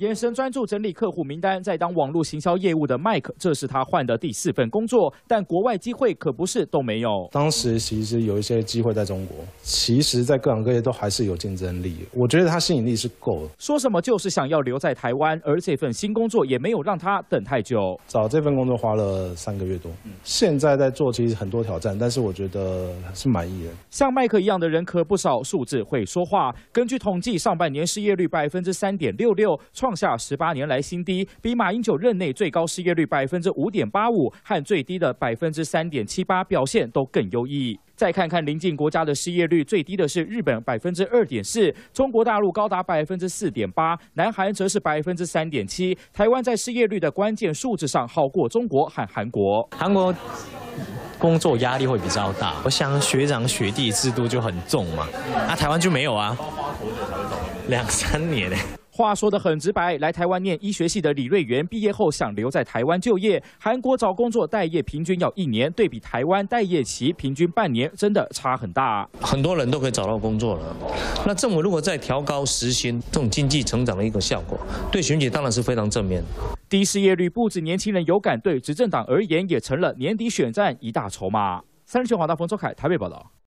眼神专注整理客户名单，在当网络行销业务的 Mike， 这是他换的第4份工作，但国外机会可不是都没有。当时其实有一些机会在中国，其实在各行各业都还是有竞争力。我觉得他吸引力是够的。说什么就是想要留在台湾，而这份新工作也没有让他等太久。找这份工作花了3个月多，现在在做其实很多挑战，但是我觉得是满意的。像麦克一样的人可不少，数字会说话。根据统计，上半年失业率3.66%，创下18年来新低，比马英九任内最高失业率5.85%和最低的3.78%表现都更优异。再看看邻近国家的失业率，最低的是日本2.4%，中国大陆高达4.8%，南韩则是3.7%。台湾在失业率的关键数字上好过中国和韩国。韩国工作压力会比较大，我想学长学弟制度就很重嘛，台湾就没有啊，2、3年呢。话说得很直白，来台湾念医学系的李瑞元毕业后想留在台湾就业，韩国找工作待业平均要1年，对比台湾待业期平均半年，真的差很大。很多人都可以找到工作了，那政府如果再调高时薪，这种经济成长的一个效果，对选举当然是非常正面。低失业率不止年轻人有感，对执政党而言也成了年底选战一大筹码。39华大冯周凯台北报道。